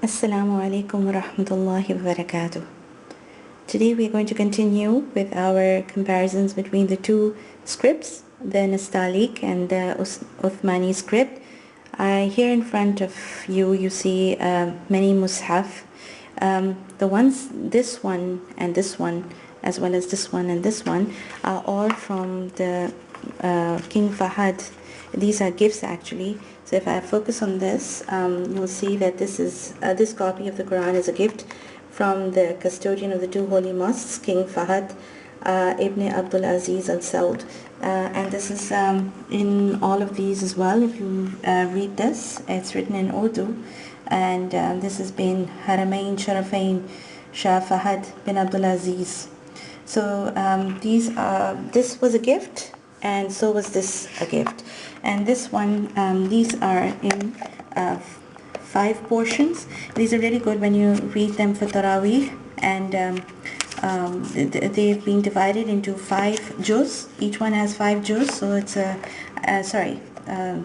Assalamu alaikum wa rahmatullahi wa barakatuh. Today we are going to continue with our comparisons between the two scripts, the Nastaliq and the Uthmani script. Here in front of you, you see many mushaf. The ones, this one and this one, as well as this one and this one, are all from the King Fahad. These are gifts actually. So if I focus on this, you'll see that this copy of the Quran is a gift from the custodian of the two holy mosques, King Fahad Ibn Abdul Aziz Al Saud. And this is in all of these as well. If you read this, it's written in Urdu, and this has been Haramain Sharafain Shah Fahad bin Abdul Aziz. So this was a gift, and so was this a gift. And this one, these are in 5 portions. These are really good when you read them for Taraweeh, and they've been divided into 5 juz. Each one has 5 juz, so it's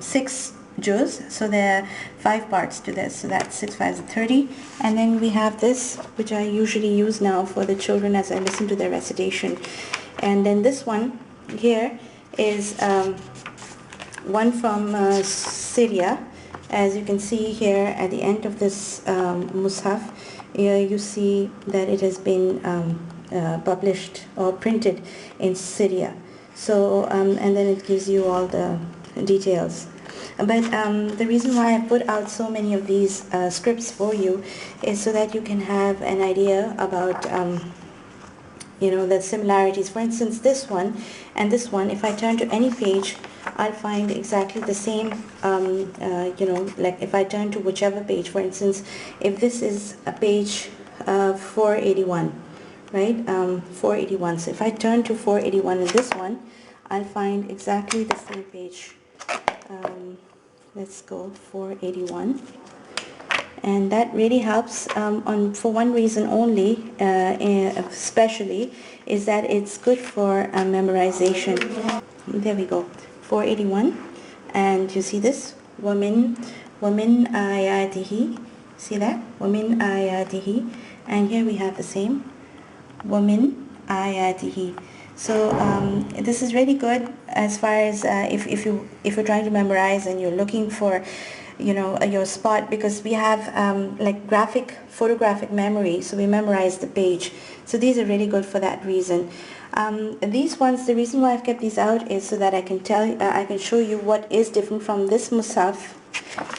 6 juz. So there are 5 parts to this. So that's 6 5s are 30. And then we have this, which I usually use now for the children as I listen to their recitation. And then this one here is one from Syria. As you can see here at the end of this mushaf, you see that it has been published or printed in Syria. So and then it gives you all the details. But the reason why I put out so many of these scripts for you is so that you can have an idea about the similarities. For instance, this one and this one, if I turn to any page, I'll find exactly the same, like if I turn to whichever page. For instance, if this is a page 481, right, 481. So if I turn to 481 in this one, I'll find exactly the same page. Let's go 481. And that really helps for one reason only, especially, is that it's good for memorization. There we go, 481. And you see this? وَمِن آيَاتِهِ. See that? وَمِن آيَاتِهِ. And here we have the same. وَمِن آيَاتِهِ. So this is really good as far as if you're trying to memorize and you're looking for your spot, because we have like photographic memory, so we memorize the page. So these are really good for that reason. These ones, the reason why I've kept these out is so that I can show you what is different from this mushaf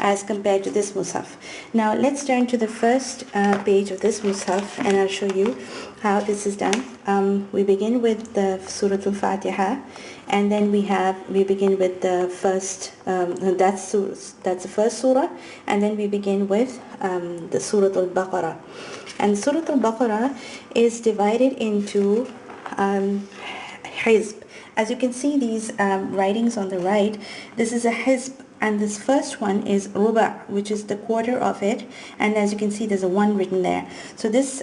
as compared to this mushaf. Now let's turn to the first page of this mushaf, and I'll show you how this is done. We begin with the Surah Al-Fatiha, and then we begin with the first that's the first surah, and then we begin with the Surah Al-Baqarah. And Surah Al-Baqarah is divided into hizb. As you can see, these writings on the right, this is a hizb, and this first one is ruba', which is the quarter of it, and as you can see, there's a 1 written there. So this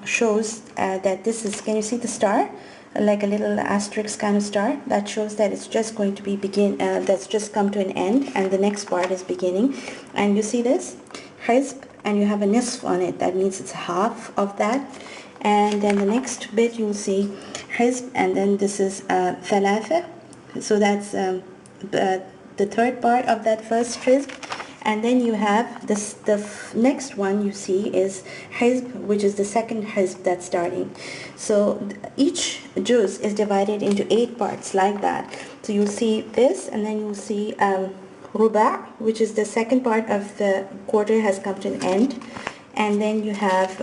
shows that this is, can you see the star? Like a little asterisk kind of star, that shows that it's just going to be that's just come to an end, and the next part is beginning. And you see this hizb, and you have a nisf on it, that means it's half of that. And then the next bit you'll see hizb, and then this is thalatha, so that's the third part of that first hizb. And then you have this, the next one you see is hizb, which is the second hizb that's starting. So each juz is divided into 8 parts like that. So you'll see this, and then you'll see ruba', which is the second part of the quarter has come to an end. And then you have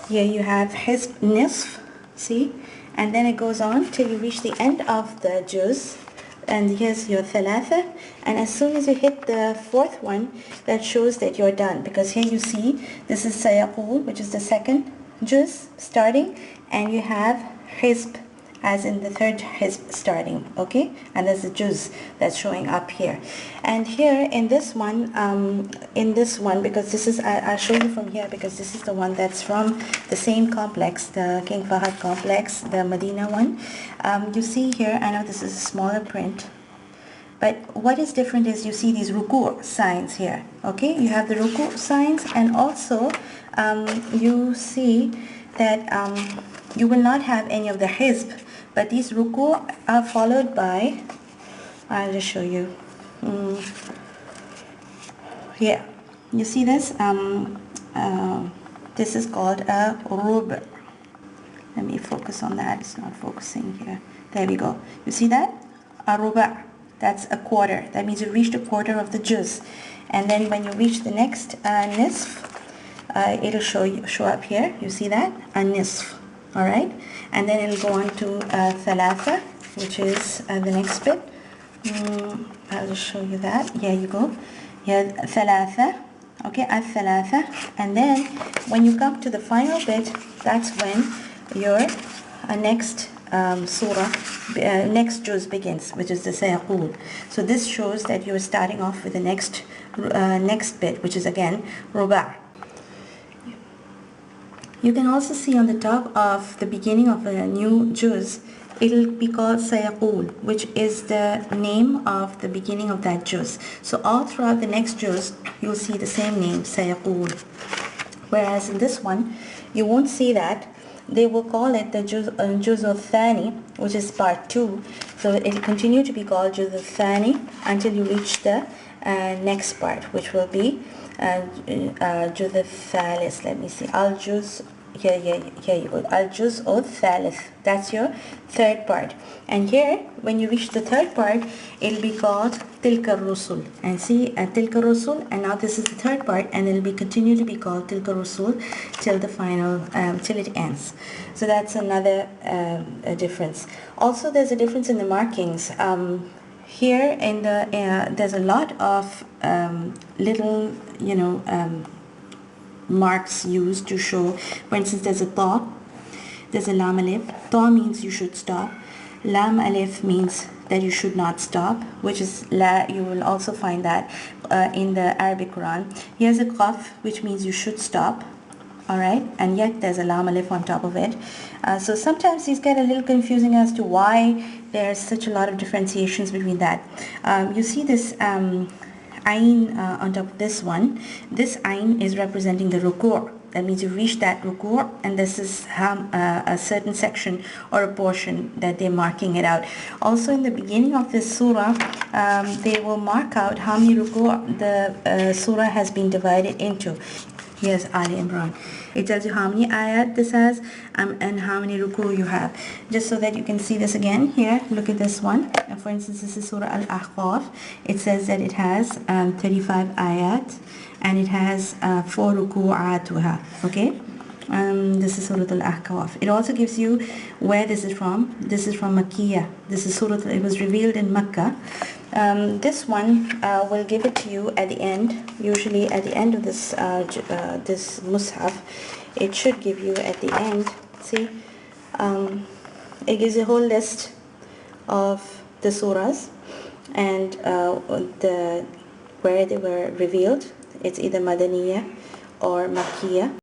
here you have hizb nisf, see, and then it goes on till you reach the end of the juz, and here's your thalatha, and as soon as you hit the 4th one, that shows that you're done, because here you see this is sayaqul, which is the second juz starting, and you have hizb as in the 3rd hizb starting, okay, and there's a juz that's showing up here. And here in this one, because this is, I'll show you from here, because this is the one that's from the same complex, the King Fahad complex, the Medina one. You see here, I know this is a smaller print, But what is different is you see these rukooh signs here. Okay, you have the rukooh signs, and also you see that you will not have any of the hizb, but these rukooh are followed by, I'll just show you. Here, you see this? This is called a rub'. Let me focus on that. It's not focusing here. There we go. You see that? A ruba'. That's a quarter. That means you reached a quarter of the juz. And then when you reach the next nisf, it'll show up here. You see that? A nisf. All right. And then it'll go on to thalatha, which is the next bit. I'll just show you that. Here you go. Here, thalatha. Okay, thalatha. And then when you come to the final bit, that's when your next surah, next juz begins, which is the sayaqul. So this shows that you are starting off with the next bit, which is again ruba'. You can also see on the top of the beginning of a new juz, it'll be called sayaqul, which is the name of the beginning of that juz. So all throughout the next juz, you'll see the same name, sayaqul. Whereas in this one, you won't see that. They will call it the juz al-thani, which is part 2. So it will continue to be called juz al-thani until you reach the next part, which will be juz al-thalith. Let me see. Al-juz, here you go. Al-juz al-thalith. That's your third part. And here, when you reach the third part, it'll be called tilka rusul. And see, tilka rusul, and now this is the third part, and it'll be continue to be called tilka rusul till the final, till it ends. So that's another difference. Also, there's a difference in the markings. Here in the there's a lot of little, marks used to show. For instance, there's a ta, there's a lam alif. Ta means you should stop. Lam alif means that you should not stop, which is la. You will also find that in the Arabic Quran. Here's a qaf, which means you should stop. Alright, and yet there's a lam alif on top of it. So sometimes these get a little confusing as to why there's such a lot of differentiations between that. You see this ayn on top of this one. This ayn is representing the rukooh. That means you reach that rukooh, and this is a certain section or a portion that they're marking it out. Also in the beginning of this surah, they will mark out how many rukooh the surah has been divided into. Here's Ali Imran. It tells you how many ayat this has and how many rukooh you have. Just so that you can see this again, here, look at this one. For instance, this is Surah Al-Ahqaf. It says that it has 35 ayat and it has 4 ruku'atuha. Okay? This is Surah Al-Ahqaf. It also gives you where this is from. This is from Makkiyah. This is Surah, it was revealed in Makkah. This one will give it to you at the end. Usually at the end of this this Mushaf, it should give you at the end. See, it gives you a whole list of the surahs and where they were revealed. It's either Madaniyah or Makkiyah.